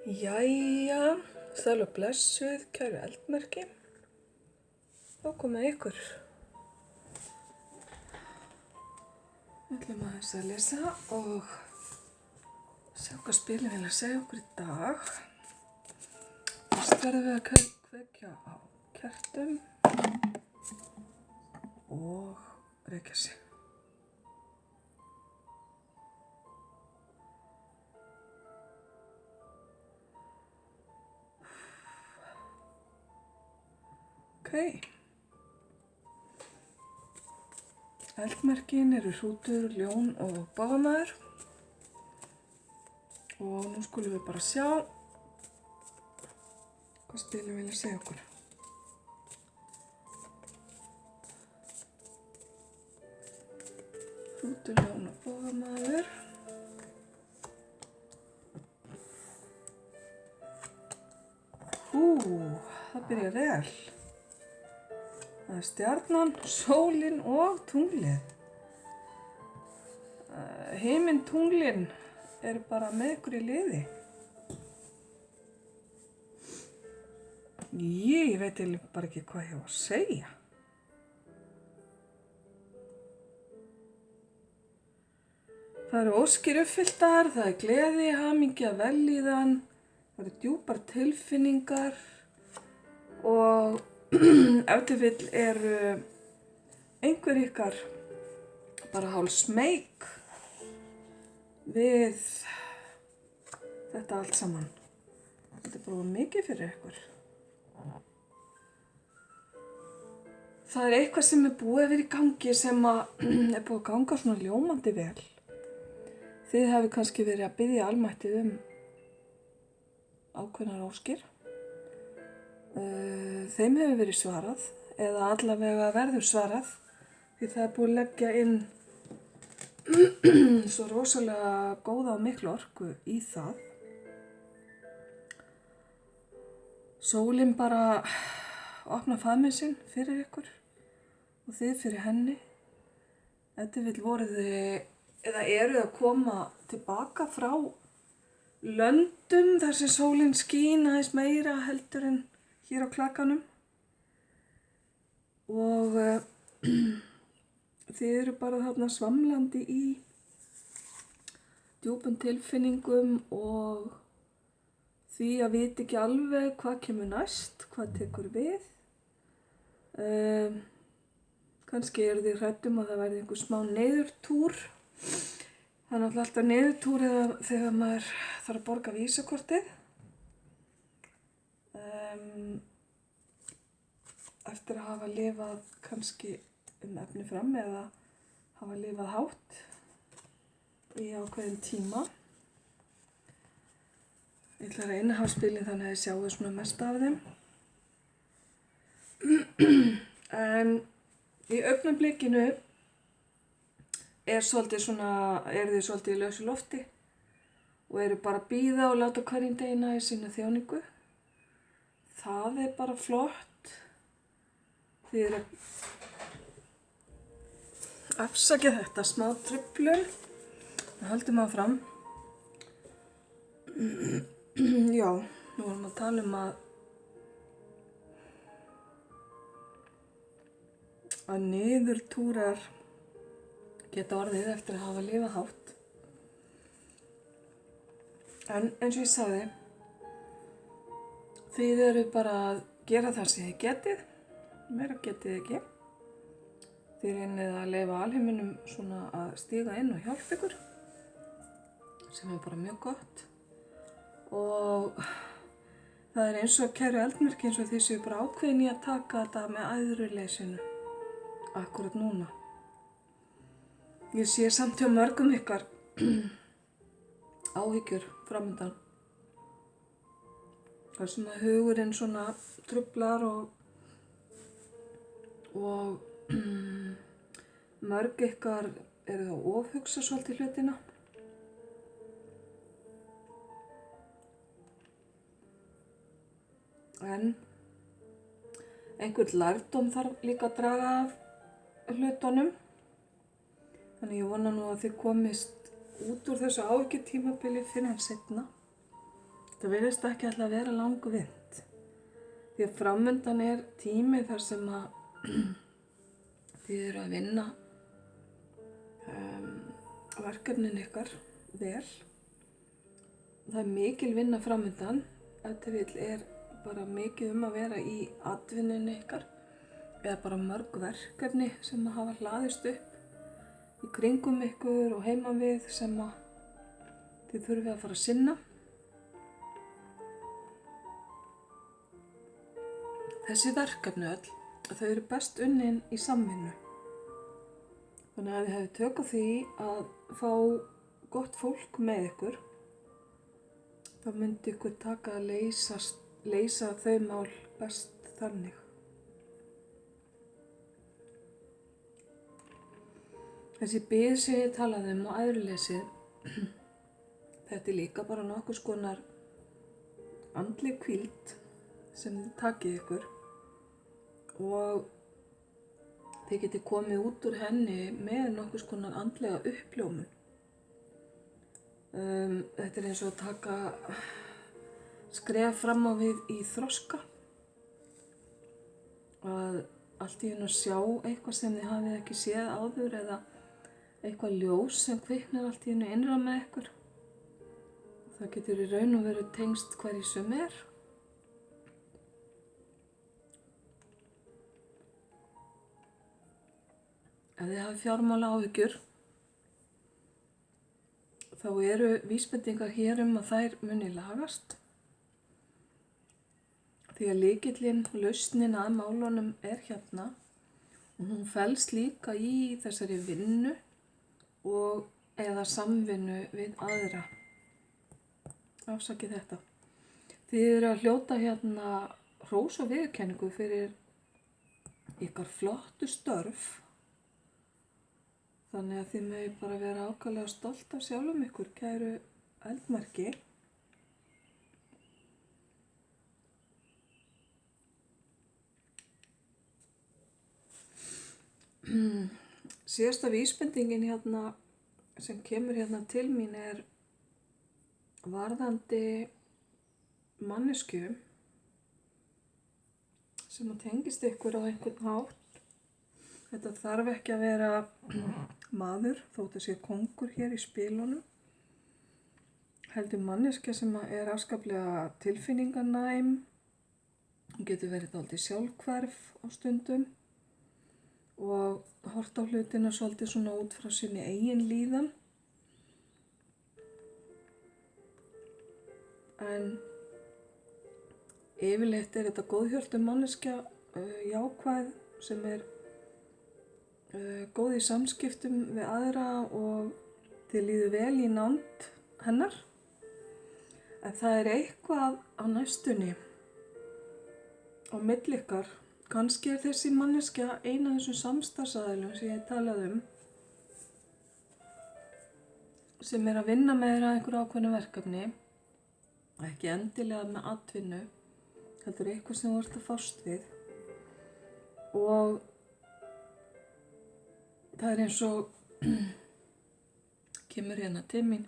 Jæja, sæl og blessuð, kæru eldmerki. Þá komið ykkur. Við ætlum aðeins að lesa og sjá hvað spilin vilja segja okkur í dag. Fyrst verðum við að kveikja á kertum og reykja sig. Ok. Eldmerkin eru hrútur, ljón og báfamaður. Og nú skulum við bara sjá hvað spilin vilja segja okkur. Hrútur, ljón og báfamaður. Það byrja vel. Það er stjarnan, sólin og tunglið. Himintunglin eru bara með ykkur í liði. Ég veit bara ekki hvað ég á að segja. Það eru óskir uppfylltar, það er gleði, hamingja, vellíðan, það eru djúpar tilfinningar og ef til vill eru einhver ykkar bara hálf smeyk við þetta allt saman. Þetta er bara mikið fyrir ykkur. Það er eitthvað sem er búið að vera í gangi sem er búið að ganga svona ljómandi vel. Þið hefur kannski verið að biðja almættið ákveðnar óskir. Þeim hefur verið svarað eða allavega verður svarað því það er búið að leggja inn svo rosalega góða og miklu orku í það. Sólin bara opna faðminn sinn fyrir ykkur og þið fyrir henni. Þetta vill voruð þið eða eruð að koma tilbaka frá löndum þar sem sólin skín aðeins meira heldur en hér á klakanum og þið eru bara þarna svamlandi í djúpum tilfinningum og því að vita ekki alveg hvað kemur næst, hvað tekur við. Kannski eru þið hræddum að það verði einhver smá niðurtúr. Það er náttúrulega alltaf niðurtúr þegar maður þarf að borga vísakortið. Eftir að hafa lifað kannski efni fram eða hafa lifað hátt í ákveðin tíma. Ég ætla að reyna að hafa spilin þannig að ég sjáu svona mest af þeim. En í augnablikinu eru þið svolítið í lausu lofti og eru bara að bíða og láta hverjum degina í sína þjáningu. Það er bara flott. Þið eru að afsakja þetta smá truflun. Við höldum áfram. Já, nú vorum að tala um að niðurtúrar geta orðið eftir að hafa lifað hátt. En eins og ég sagði, þið eru bara að gera það sem þið getið, meira getið ekki. Þið reynið að leyfa alheiminum svona að stíga inn og hjálpa ykkur, sem er bara mjög gott. Og það er eins og kæru eldmerki eins og þið séu bara ákveðin í að taka þetta með æðruleysinu akkurat núna. Ég sé samt hjá mörgum ykkar áhyggjur framundan. Það sem að hugurinn svona truflar og mörg ykkar eru að ofhugsa svolítið hlutina. En einhvern lærdóm þarf líka að draga af hlutunum. Þannig ég vona nú að þið komist út úr þessu áhyggjutímabili fyrr en seinna. Það virðist ekki ætla að vera langvinnt. Því að framundan er tími þar sem að þið eru að vinna verkefnin ykkar vel. Það er mikil vinna framundan. Ef til vill er bara mikið að vera í atvinnunni ykkar eða bara mörg verkefni sem að hafa hlaðist upp í kringum ykkur og heiman við sem að þið þurfið að fara að sinna. Þessi verkefni öll, þau eru best unnin í samvinnu. Þannig að þið hefðu tök á því að fá gott fólk með ykkur, þá myndi ykkur taka að leysa þau mál best þannig. Þessi bið sem ég talaði og æðruleysið, þetta er líka bara nokkurs konar andleg hvíld sem þið takið ykkur og þið getið komið út úr henni með nokkurs konar andlega uppljómun. Þetta er eins og að taka skref fram á við í þroska. Að allt í einu að sjá eitthvað sem þið hafið ekki séð áður eða eitthvað ljós sem kviknar allt í einu innra með ykkur. Það getur í raun og veru tengst hverju sem er. Ef þið hafið fjármála áhyggjur, þá eru vísbendingar hér að þær muni lagast. Því að lykillinn, lausnin að málunum er hérna og hún felst líka í þessari vinnu og eða samvinnu við aðra. Afsakið þetta. Þið eru að hljóta hérna hrós og viðurkenningu fyrir ykkar flottu störf. Þannig að þið megi bara vera ákaflega stolt af sjálfum ykkur, kæru eldmerki. Síðasta vísbendingin hérna sem kemur hérna til mín er varðandi manneskju sem að tengist ykkur á einhvern hátt. Þetta þarf ekki að vera maður, þótt að sé kóngur hér í spilunum. Heldur manneskja sem er afskaplega tilfinninganæm. Hún getur verið dálítið sjálfhverf á stundum og horft á hlutina svolítið svona út frá sinni eigin líðan. En yfirleitt er þetta góðhjörtu manneskja, jákvæð sem er góð í samskiptum við aðra og þið líður vel í nánd hennar. En það er eitthvað á næstunni á milli ykkar. Kannski er þessi manneskja eina af þessum samstarfsaðilum sem ég talaði sem er að vinna með þér að einhverju ákveðnu verkefni. Ekki endilega með atvinnu, heldur eitthvað sem þú ert að fást við. Og það er eins og kemur hérna til mín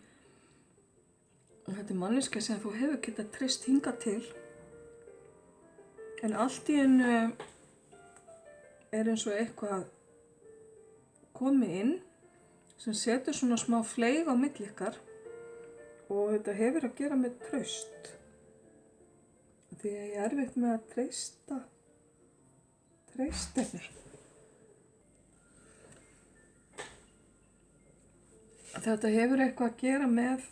og þetta er manneskja sem þú hefur getað treyst hingað til en allt í einu er eins og eitthvað komið inn sem setur svona smá fleyg á milli ykkar og þetta hefur að gera með traust því að ég er erfitt með að treysta henni. Þetta hefur eitthvað að gera með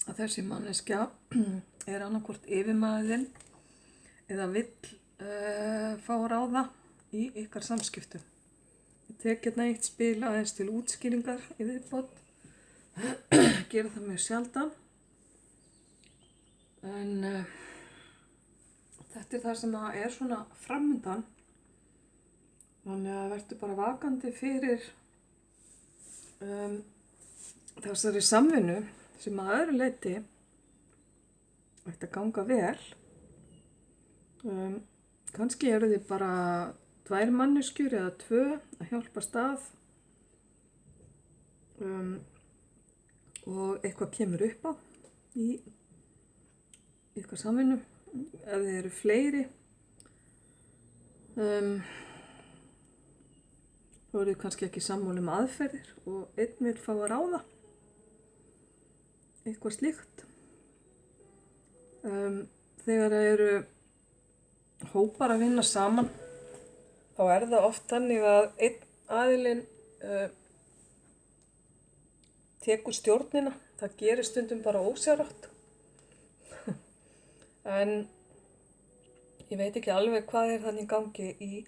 að þessi manneskja er annarkvort yfirmaðurinn eða vill fá ráða í ykkar samskiptum. Ég tek hérna eitt spil aðeins til útskýringar í viðbót. Gera það mjög sjaldan. En þetta er það sem er svona framundan. Þannig að verður bara vakandi fyrir þessari samvinnu sem að öðru leyti ætti að ganga vel. Kannski eru þið bara 2 manneskjur eða 2 að hjálpast að og eitthvað kemur upp á í eitthvað samvinnu, ef þið eru fleiri, þá eru þið kannski ekki sammála um aðferðir og einn vil fá að ráða, eitthvað slíkt. Þegar það eru hópar að vinna saman, þá er það oft þannig að einn aðilinn tekur stjórnina. Það gerir stundum bara ósjálfrátt. En ég veit ekki alveg hvað er þannig í gangi í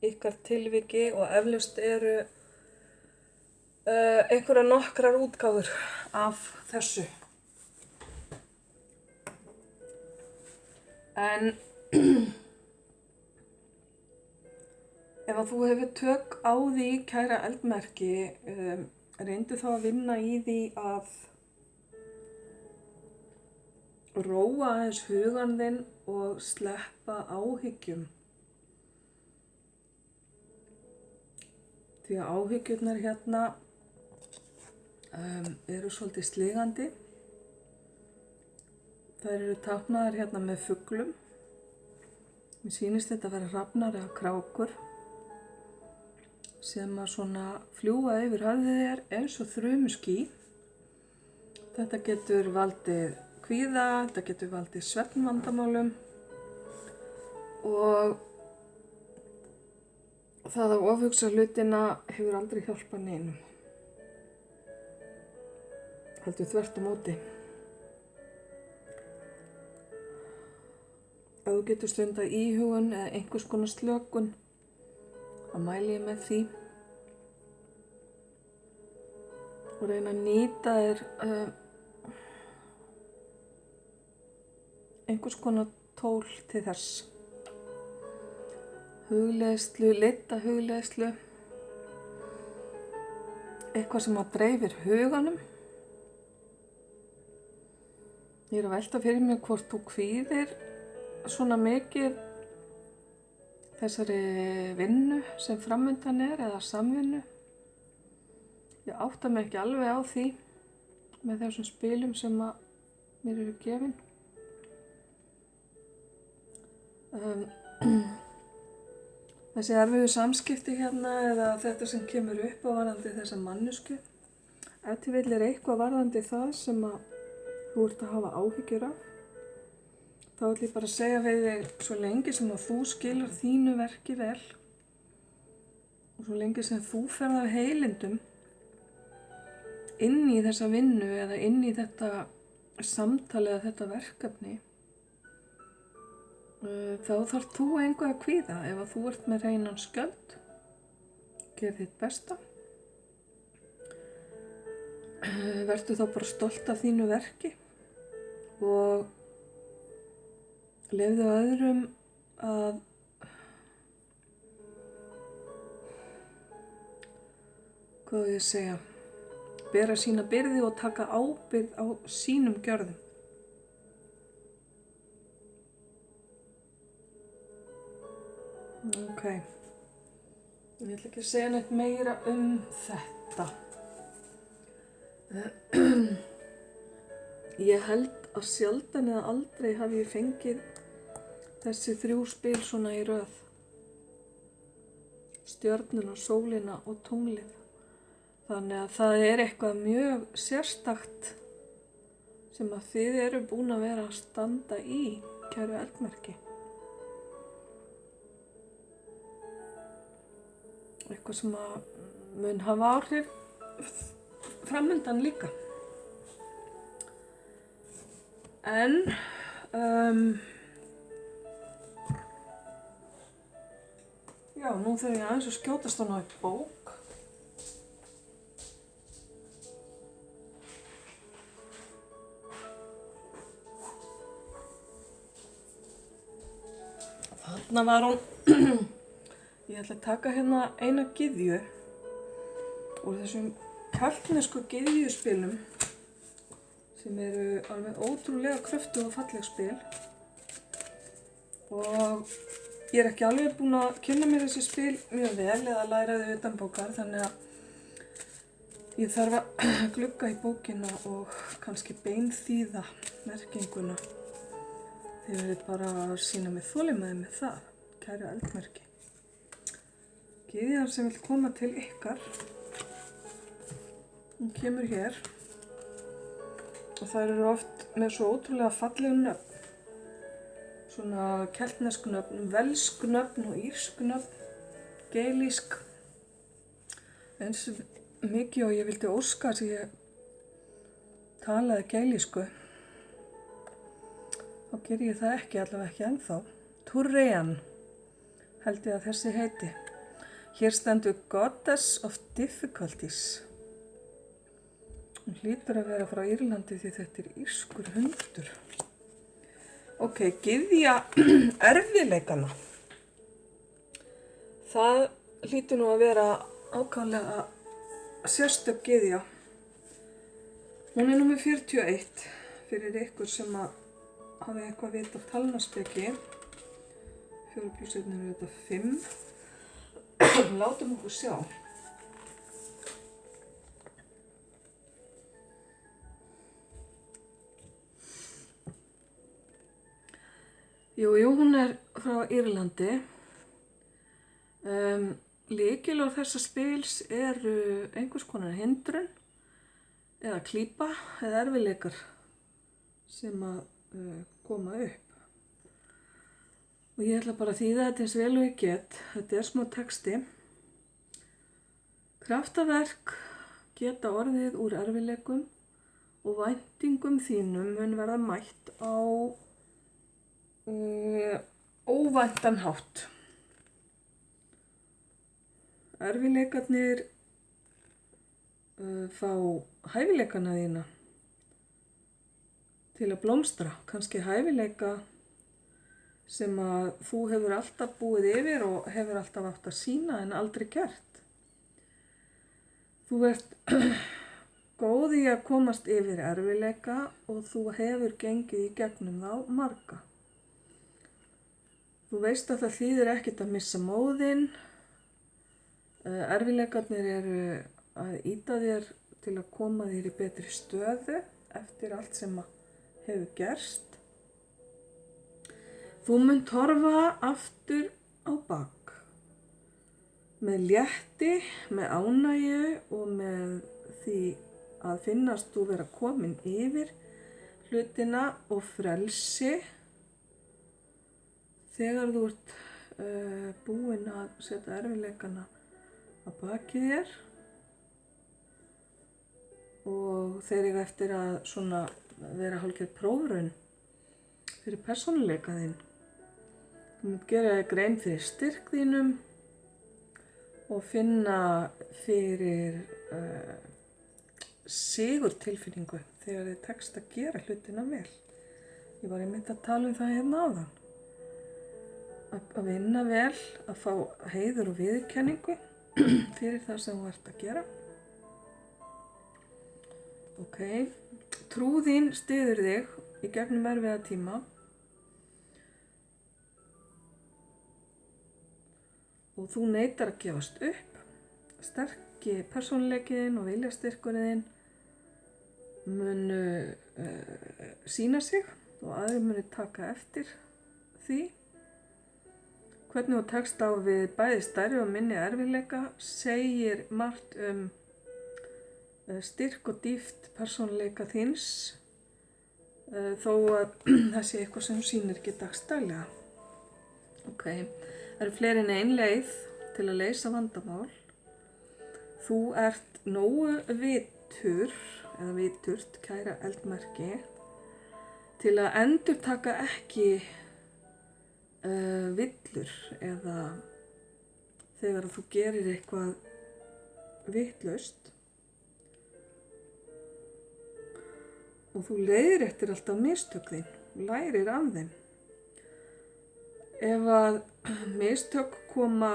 ykkar tilviki og eflaust eru einhverjar nokkrar útgáfur af þessu. En ef að þú hefur tök á því, kæra eldmerki, reyndu þá að vinna í því að róa aðeins hugan þinn og sleppa áhyggjum. Því að áhyggjurnar hérna eru svolítið sligandi. Þær eru táknaðar hérna með fuglum. Mér sýnist þetta að vera hrafnar eða krákur sem að svona fljúga yfir höfðið þér eins og þrumuský. Þetta getur valdið kvíða, þetta getur valdið svefnvandamálum og það að ofhugsa hlutina hefur aldrei hjálpað neinum. Heldur þvert á móti. Ef þú getur stundað íhugun eða einhvers konar slökun, þá mæli ég með því og reyna að nýta þér einhvers konar tól til þess. Hugleiðslu, leita hugleiðslu, eitthvað sem að dreifir huganum. Ég er að velta fyrir mig hvort þú kvíðir svona mikið þessari vinnu sem framundan er eða samvinnu. Ég átta mig ekki alveg á því með þessum spilum sem að mér eru gefin. Þessi erfiðu samskipti hérna eða þetta sem kemur upp á varðandi þessa manneskju. Ef til vill er eitthvað varðandi það sem að þú ert að hafa áhyggjur af, þá ætlum ég bara að segja við þig svo lengi sem að þú skilar þínu verki vel og svo lengi sem þú ferð af heilindum inn í þessa vinnu eða inn í þetta samtal eða þetta verkefni, þá þarf þú engu að kvíða. Ef að þú ert með hreinan skjöld, gerð þitt besta. Vertu þá bara stolt af þínu verki og leyfðu öðrum að hvað á ég að segja, bera sína byrði og taka ábyrgð á sínum gjörðum. Ok, ég ætla ekki að segja neitt meira um þetta. Ég held að sjaldan eða aldrei hafi ég fengið þessi 3 spil svona í röð. Stjörnuna, sólina og tunglið. Þannig að það er eitthvað mjög sérstakt sem að þið eru búin að vera að standa í, kæru eldmerki. Eitthvað sem að mun hafa áhrif framundan líka. En já, nú þarf ég aðeins að skjótast á náðu bók. Þarna var hún. Ég ætla að taka hérna eina gyðju úr þessum keltnesku gyðjuspilum sem eru alveg ótrúlega kröftug og falleg spil. Og ég er ekki alveg búin að kynna mér þessi spil mjög vel eða læra þau utanbókar, þannig að Ég þarf að glugga í bókina og kannski beinþýða merkinguna. Þið verðið bara að sýna mig þolinmæði með það, kæru eldmerki. Gyðjan sem vil koma til ykkar, hún kemur hér og þær eru oft með svo ótrúlega falleg nöfn. Svona keltnesk nöfn, velsk nöfn og írsk nöfn, geilísk. Eins mikið og ég vildi óska að ég talaði geilísku. Þá ger ég það ekki, allavega ekki ennþá. Túrrean held ég að þessi heiti. Hér stendur Goddess of Difficulties. Hún hlýtur að vera frá Írlandi því þetta er írskur hundur. Ok, gyðja erfiðleikana. Það hlýtur nú að vera ákaflega sérstök gyðja. Hún er númer 41 fyrir ykkur sem að hafi eitthvað vit á talnaspeki. 4 + 1 eru þetta 5. Látum okkur sjá. Jú, hún er frá Írlandi. Lykilorð þessa spils eru einhvers konar hindrun eða klípa eða erfiðleikar sem að koma upp. Og ég ætla bara að þýða þetta eins vel og ég get. Þetta er smá texti. Kraftaverk geta orðið úr erfiðleikum og væntingum þínum mun verða mætt á óvæntan hátt. Erfiðleikarnir fá hæfileikana þína til að blómstra, kannski hæfileika sem að þú hefur alltaf búið yfir og hefur alltaf átt að sýna en aldrei gert. Þú ert góð í að komast yfir erfiðleika og þú hefur gengið í gegnum þá marga. Þú veist að það þýðir ekkert að missa móðinn. Erfiðleikarnir eru að ýta þér til að koma þér í betri stöðu eftir allt sem hefur gerst. Þú munt horfa aftur á bak með létti, með ánægju og með því að finnast þú vera komin yfir hlutina og frelsi þegar þú ert búin að setja erfiðleikana að baki þér og þeir eiga eftir að svona vera hálfgerð prófraun fyrir persónuleika þinn. Þú munt gera þér grein fyrir styrk þínum og finna fyrir sigurtilfinningu þegar þið tekst að gera hlutina vel. Ég var einmitt að tala um það hérna áðan. Að vinna vel, að fá heiður og viðurkenningu fyrir það sem þú ert að gera. Ok, trú þín styður þig í gegnum erfiða tíma og þú neitar að gefast upp. Sterki persónuleikiðinn og viljastyrkurinn munu sýna sig og aðrir munu taka eftir því. Hvernig þú tekst á við bæði stærri og minni erfiðleika segir margt styrk og dýpt persónuleika þíns þó að það sé eitthvað sem sýnir ekki dagsdaglega. Ok, það eru fleiri en ein leið til að leysa vandamál. Þú ert nógu vitur eða viturt, kæra eldmerki, til að endurtaka ekki villur eða þegar þú gerir eitthvað vitlaust og þú leiðréttir alltaf mistök þín og lærir af þeim. Ef að mistök koma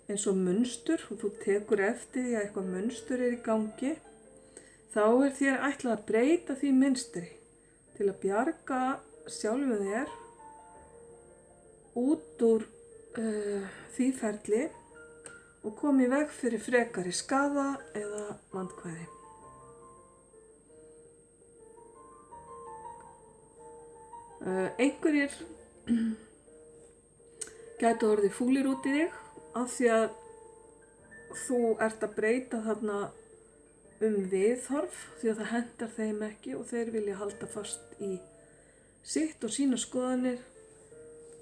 eins og munstur og þú tekur eftir því að eitthvað munstur er í gangi, þá er þér ætlað að breyta því mynstri til að bjarga sjálfu þér út úr því ferli og koma í veg fyrir frekari skaða eða vandkvæði. Einhverjir gætu orðið fúlir út í þig af því að þú ert að breyta þarna viðhorf því að það hentar þeim ekki og þeir vilja halda fast í sitt og sína skoðanir.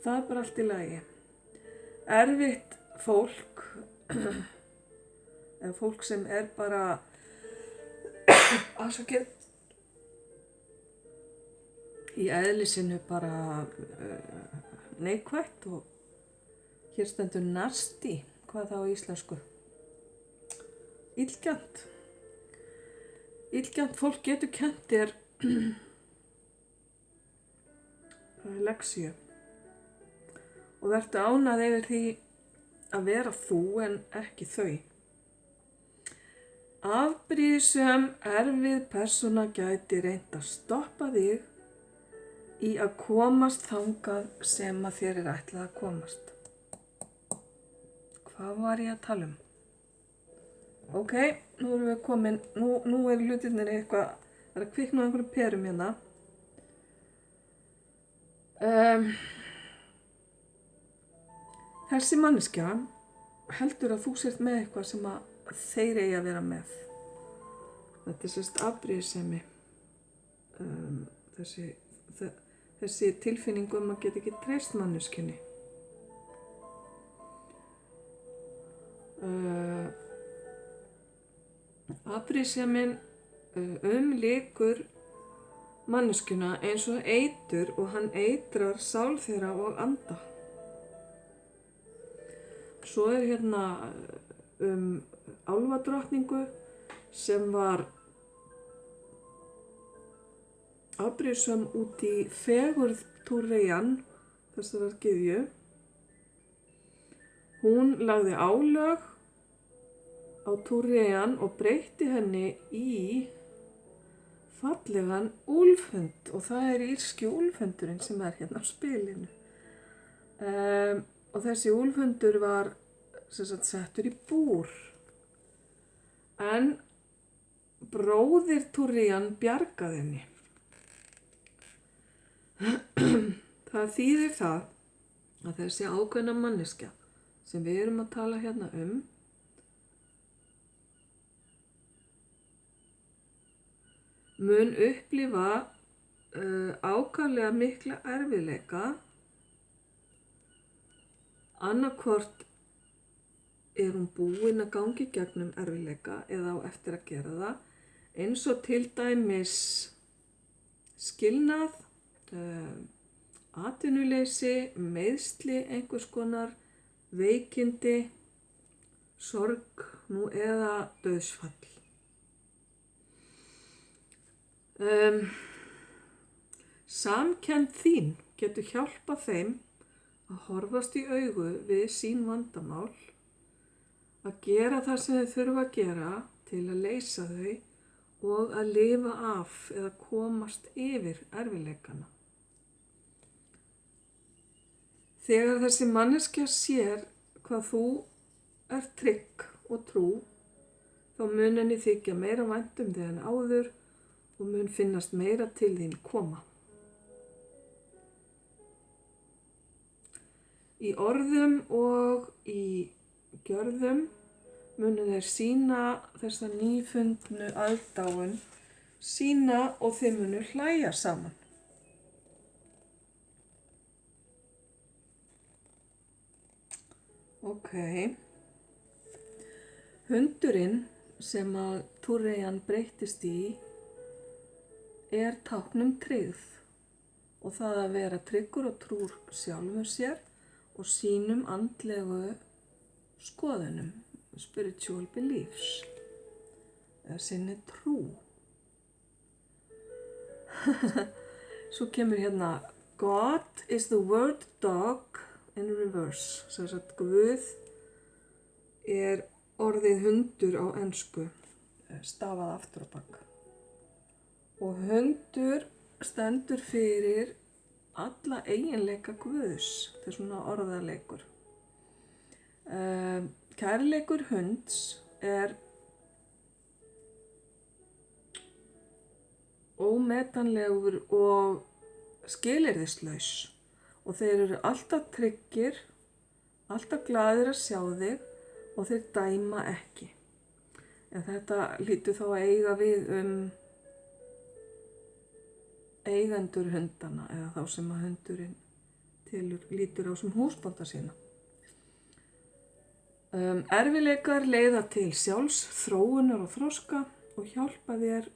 Það er bara allt í lagi. Erfitt fólk, eða fólk sem er bara afsakið í eðli sínu bara neikvætt og hér stendur nasty, hvað þá á íslensku? Illgjarnt. Illgjarnt fólk getur kennt þér lexíu og vertu ánægð yfir því að vera þú en ekki þau. Afbrýðisöm, erfið persóna gæti reynt að stoppa þig í að komast þangað sem að þér er ætlað að komast. Hvað var ég að tala um? Ok, nú erum við komin, nú er hlutirnir eitthvað, það er að kvikna á einhverjum perum hérna. Þessi manneskja heldur að þú sért með eitthvað sem að þeir eigi að vera með. Þetta er sérst afbrýðisemi, þessi tilfinning að geta ekki treyst manneskjunni. Afbrýðisemin umlykur manneskjuna eins og eitur og hann eitrar sál þeirra og anda. Svo er hérna álfadrottningu sem var afbrýðisöm út í fegurð Túreyjan, þessarar gyðju. Hún lagði álög á Túreyjan og breytti henni í fallegan úlfhund og það er írski úlfhundurinn sem er hérna á spilinu. Og þessi úlfhundur var settur í búr. En bróðir Túreyjan bjargaði henni. Það þýðir það að þessi ákveðna manneskja sem við erum að tala hérna mun upplifa ákaflega mikla erfiðleika. Annaðhvort er hún búin að ganga í gegnum erfiðleika eða á eftir að gera það, eins og til dæmis skilnað, atvinnuleysi, meiðsli einhvers konar, veikindi, sorg eða dauðsfall. Samkennd þín getur hjálpað þeim að horfast í augu við sín vandamál, að gera það sem þau þurfa að gera til að leysa þau og að lifa af eða komast yfir erfiðleikana. Þegar þessi manneskja sér hvað þú ert trygg og trú, þá mun henni þykja meira vænt um þig en áður og mun finnast meira til þín koma. Í orðum og í gjörðum munu þeir sýna þessa nýfundnu aðdáun sína og þeir munu hlæja saman. Ok. Hundurinn sem að Túreyjan breyttist í er tákn tryggð og það að vera tryggur og trúr sjálfum sér og sínum andlegu skoðunum, spiritual beliefs, eða sinni trú. Svo kemur hérna God is the word dog in reverse, sem sagt Guð er orðið hundur á ensku, stafað aftur á bak. Og hundur stendur fyrir alla eiginleika Guðs, þetta er svona orðaleikur. kærleikur hunds er ómetanlegur og skilyrðislaus og þeir eru alltaf tryggir, alltaf glaðir að sjá þig og þeir dæma ekki. En þetta hlýtur þá að eiga við eigendur hundana eða þá sem að hundurinn lítur á sem húsbónda sína. Erfiðleikar leiða til sjálfsþróunar og þroska og hjálpa þér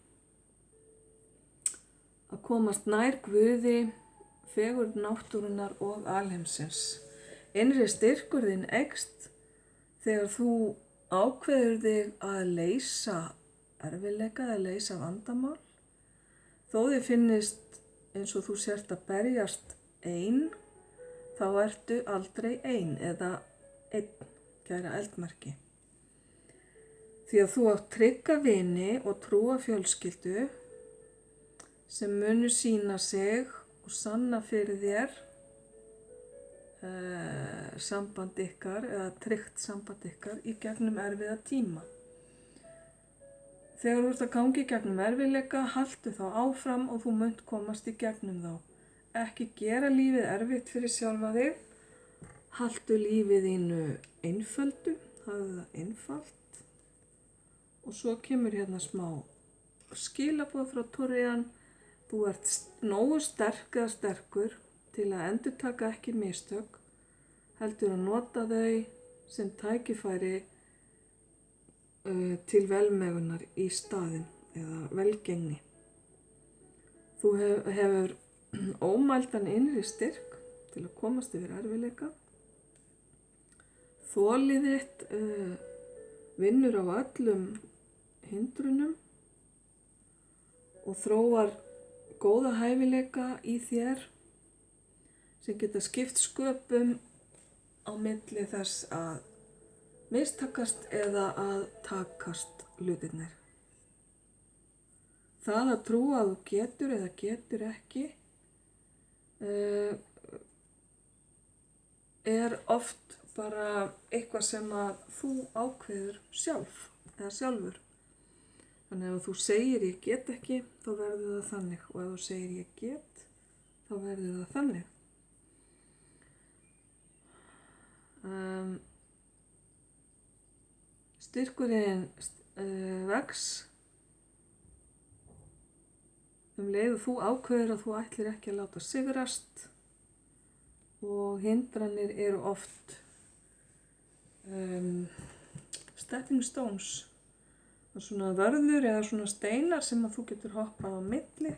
að komast nær Guði, fegurð náttúrunnar og alheimsins. Innri styrkur þinn eykst þegar þú ákveður þig að leysa erfiðleika eða leysa vandamál. Þó þið finnist eins og þú sért að berjast ein, þá ertu aldrei ein eða einn, kæra eldmerki. Því að þú átt trygga vini og trúa fjölskyldu sem munu sýna sig og sanna fyrir þér samband ykkar eða tryggt samband ykkar í gegnum erfiða tíma. Þegar þú ert að gangi í gegnum erfiðleika, haltu þá áfram og þú munt komast í gegnum þá. Ekki gera lífið erfitt fyrir sjálfa þig. Haltu lífið þínu einföldu, hafðu það einfalt. Og svo kemur hérna smá skilaboð frá Turian. Þú ert nógu sterk eða sterkur til að endurtaka ekki mistök, heldur að nota þau sem tækifæri til velmegunar í staðinn eða velgengni. Þú hefur ómældan innri styrk til að komast yfir erfiðleika. Þolið þitt vinnur á öllum hindrunum og þróar góða hæfileika í þér sem geta skipt sköpum á milli þess að mistakast eða að takast hlutirnir. Það að trúa að þú getur eða getur ekki er oft bara eitthvað sem að þú ákveður sjálfur. Þannig að ef þú segir ég get ekki, þá verður það þannig. Og ef þú segir ég get, þá verður það þannig. Styrkurinn vex leið og þú ákveður að þú ætlir ekki að láta sigrast og hindranir eru oft stepping stones. Það er svona vörður eða svona steinar sem að þú getur hoppað á milli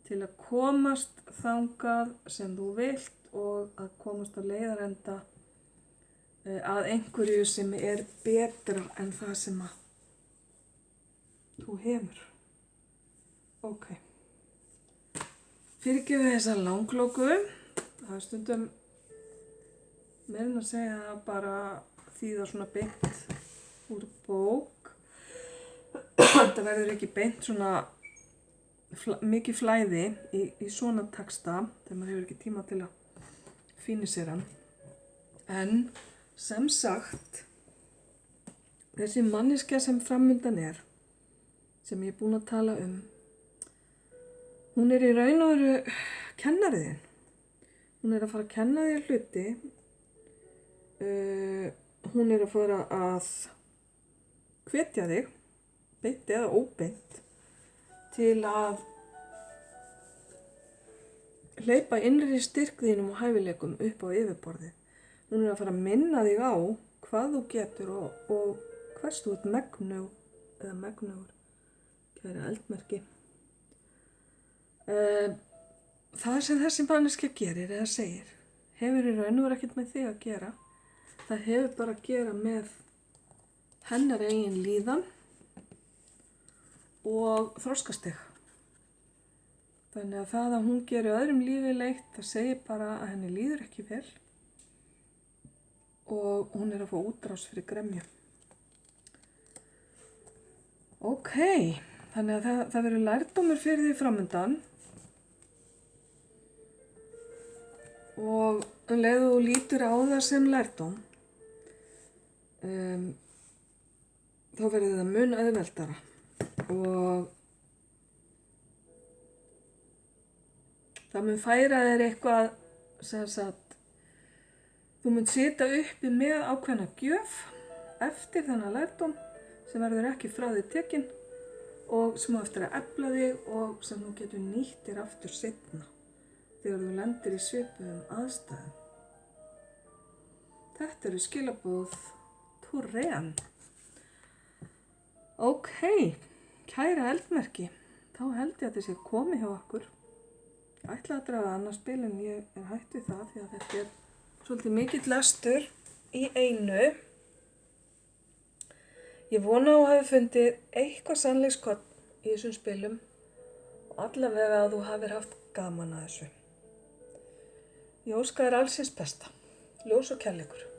til að komast þangað sem þú vilt og að komast á leiðarenda að einhverju sem er betra en það sem að þú hefur. Ok. Fyrirgefið þessa langlóku. Það er stundum meira en að segja bara þýða svona beint úr bók. Þetta verður ekki beint svona mikið flæði í svona texta þegar maður hefur ekki tíma til að fínisera hann. En sem sagt, þessi manneskja sem framundan er, sem ég er búin að tala hún er í raun og veru kennariðin. Hún er að fara að kenna þér hluti. Hún er að fara að hvetja þig, beint eða óbeint, til að hleypa innri styrk þínum og hæfileikum upp á yfirborðið. Hún er að fara að minna þig á hvað þú getur og hvers þú ert megnug eða megnugur, kæra eldmerki. Það sem þessi manneskja gerir eða segir hefur í raun og veru ekkert með þig að gera. Það hefur bara að gera með hennar eigin líðan og þroskastig. Þannig að það að hún gerir öðrum lífi leitt, það segir bara að henni líður ekki vel og hún er að fá útrás fyrir gremju. Ok, þannig að það verður lærdómur fyrir því framundan og leið þú lítur á það sem lærdóm. þá verður það mun auðveldara og það mun færa þér eitthvað sem sagt, þú mun sitja uppi með ákveðna gjöf eftir þennan lærdóm sem verður ekki frá þér tekin og sem á eftir að efla þig og sem þú getur nýtt þér aftur seinna þegar þú lendir í svipuðum aðstæðum. Þetta eru skilaboð Túren. Ok, kæra eldmerki, þá held ég að þessi komið hjá okkur. Ég ætla að draga annað spil en ég er hætt við það því að þetta er svolítið mikill lestur í einu. Ég vona að þú hafi fundið eitthvað sannleikskorn í þessum spilum og allavega að þú hafir haft gaman að þessu. Ég óska þér alls hins besta, ljós og kærleikur.